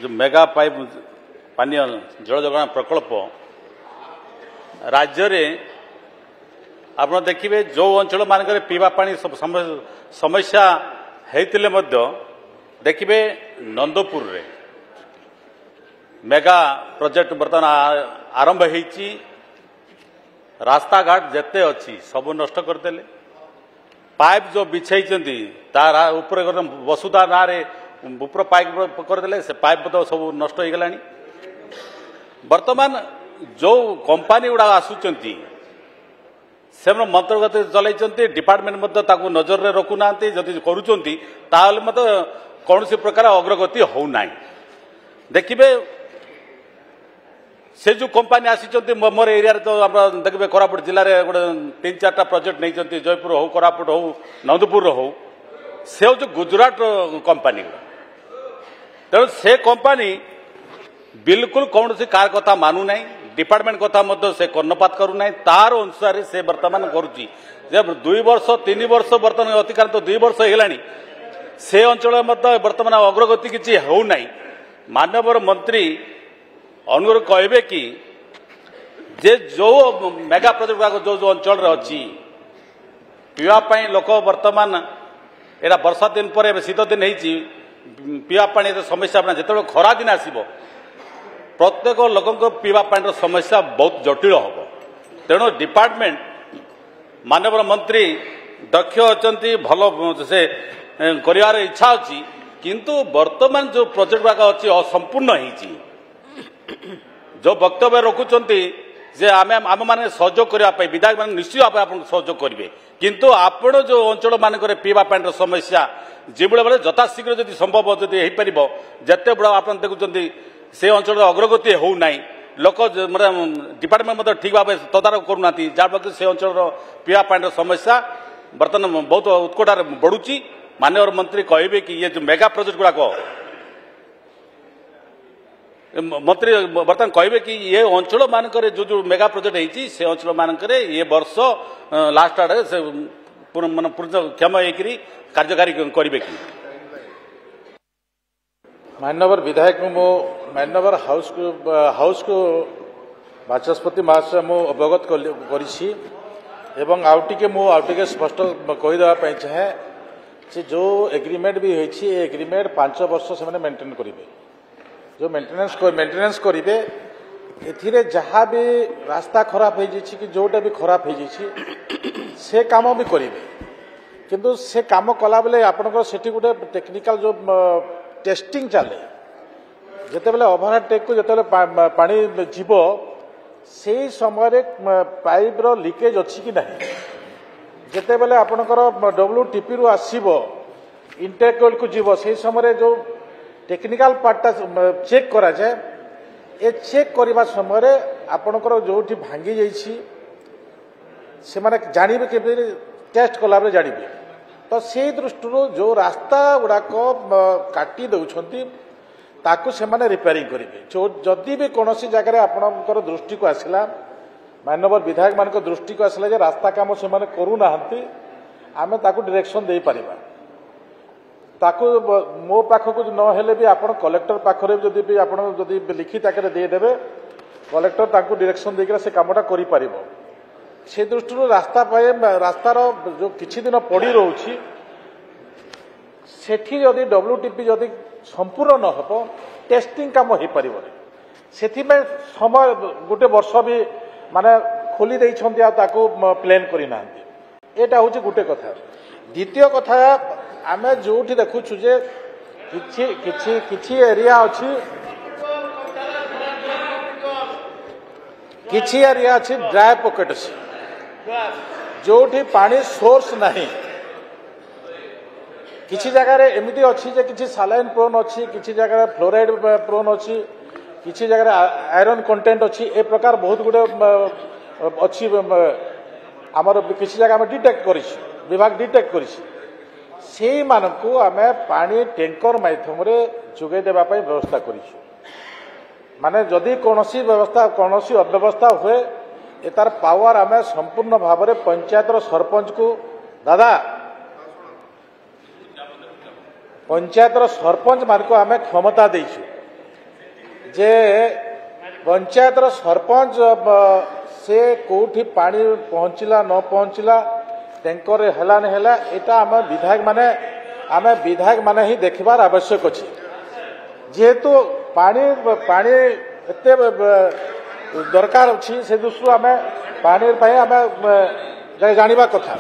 जो mega pipe पानी जल जोगाण प्रकल्प राज्य में आप देखिए जो अंचल मानक पीवा पानी समस्या होते देखिए नंदपुर रे मेगा प्रोजेक्ट बर्तमान आरंभ होती रास्ता घाट जिते अच्छी सब नष्ट करदे पाइप जो बिछाई तार ऊपर वसुधा ना ऊपर पाइप करदे से पाइप तो सब नष्ट हो गला बर्तमान जो कंपनी गुड़ा आसुंच से मंत्रगत चलते डिपार्टमेंट नजर में रखुना जदि करुँच कौन प्रकार अग्रगति होना देखिए से जो कंपनी आसी मोर एरिया तो आप देखिए कोरापुट जिले में गोटे 3-4टा प्रोजेक्ट नहीं जयपुर हो कोरापुट हो नंदपुर हो से हूँ गुजरात कंपनी तेणु से कंपनी बिल्कुल कौन सी कार कथा मानु ना डिपार्टमेंट कथा से कर्णपात करूना तार अनुसार से बर्तमान करुच्ची 2 वर्ष 3 वर्ष बर्तमान अतिक्रांत 2 वर्ष होगा से अंचल बर्तमान अग्रगति किसी होना माननीय मंत्री अनुरोध कहे कि जे जो मेगा प्रोजेक्ट गुड़ाक जो जो अंचल अच्छी पीवाई लोक बर्तमान एटा वर्षा दिन पर शीत दिन पीवाई समस्या जो खरा दिन आसब प्रत्येक लोक पीवा पानी समस्या बहुत जटिल हम तेणु डिपार्टमेंट माननीय मंत्री दक्ष अच्छा भल से कर इच्छा अच्छी किंतु वर्तमान जो प्रोजेक्ट गुड़ाक अच्छी असंपूर्ण होती जो वक्तव्य रखुंट जे आम मैंने सहयोग करने विधायक मैंने निश्चित भाव आप सहयोग करेंगे किंतु आपण जो अंचल मानक पीवा पानी समस्या जो बेले यथाशीघ्र जब संभव जदि हो पार जिते बड़ा आप देखुं से अंचल अग्रगति होना लोक डिपार्टमेंट ठीक भाव तदारख करूना जहाँफल से अंचल पीवा पानी समस्या बर्तमान बहुत उत्कटार बढ़ुची माननीय मंत्री कहे कि ये जो मेगा प्रोजेक्ट गुड़ाक मंत्री बर्तमान कहे कि ये अंचल मानक जो जो मेगा प्रोजेक्ट होती से अंचल मानक ये वर्ष लास्ट आड़े से पूर्ण क्षम होकर कार्यकारी करेंगे कि मान्यवर विधायक मो मान्यवर हाउस को बाचस्पति महाशय मु अवगत करी आउटे मुझे स्पष्ट कहीदेवाई चाहे से जो एग्रीमेंट भी होती एग्रीमेंट 5 वर्ष से मेंटेन करेंगे जो मेंटेनेंस करेंगे ए जहाँ भी रास्ता खराब हो कि जोटा भी खराब हो से काम भी करेंगे किंतु से काम कला बेले आपंकर से गोटे टेक्निकल जो टेस्टिंग चले जिते बेले ओभरटेक को जिते पानी जीव से समय पाइप रो लीकेज अच्छी कि नहीं जिते बेले आपंकर WTP रु आसीबो इंटेक को जीव से समय जो टेक्निकल पार्टा चेक करा जाए ए चेक करने समय आपणकर जो भांगी जाइए से माने जानवे के टेस्ट कला जानवे तो से दृष्टि जो रास्ता गुड़ाक काटी दौरान ताकू से रिपेयरिंग करेंगे जो जदि भी कौन सी जगह आपणकर दृष्टि को आसला माननीय विधायक मान दृष्टि को आसला जे रास्ता काम से करूना आम ताकू डायरेक्शन दे पारिबा ताकू मो पाखक नहेले भी आप कलेक्टर पाखरे जदि भी आप लिखित आकार देदेवे कलेक्टर ताकू डायरेक्शन देकर से कामटा करें से दृष्टि रास्तार जो किछि दिन पड़ी रोची सेठी जदि WTP जदि संपूर्ण न हो टेस्टिंग काम हो पार से समय गोटे वर्ष भी माने खोली ताकू प्लान करना यहाँ हूँ गोटे कथा द्वितीय कथा आम जो देखुचु जे किछि एरिया अच्छी किछि एरिया अच्छी ड्राई पॉकेट अच्छी जो पानी सोर्स नहीं किछि जगह एमती अच्छी जे किछि सालाइन प्रोन अच्छी किछि जगह फ्लोराइड प्रोन अच्छी किछि जगह आयरन कंटेंट अच्छी ए प्रकार बहुत गुड़े अच्छी आमर किछि जगह आम डिटेक्ट कर विभाग डिटेक्ट कर से मानकु आमे पानी टैंकर माध्यम जोगे देवाई व्यवस्था करिछु माने जदि कौनसी व्यवस्था कौनसी अव्यवस्था हुए तार पावर आमे संपूर्ण भाव में पंचायत सरपंच को दादा पंचायत सरपंच मान को आमे क्षमता देइछु जे पंचायतर सरपंच से कोठी पानी पहुंचला न पहुंचला टैंकर है नहीं एटा आम विधायक माने ही देखबार आवश्यक अच्छे जेहेतु पानी पानी एते दरकार अच्छी से दृष्टि आम पानी आम जानवा कथा।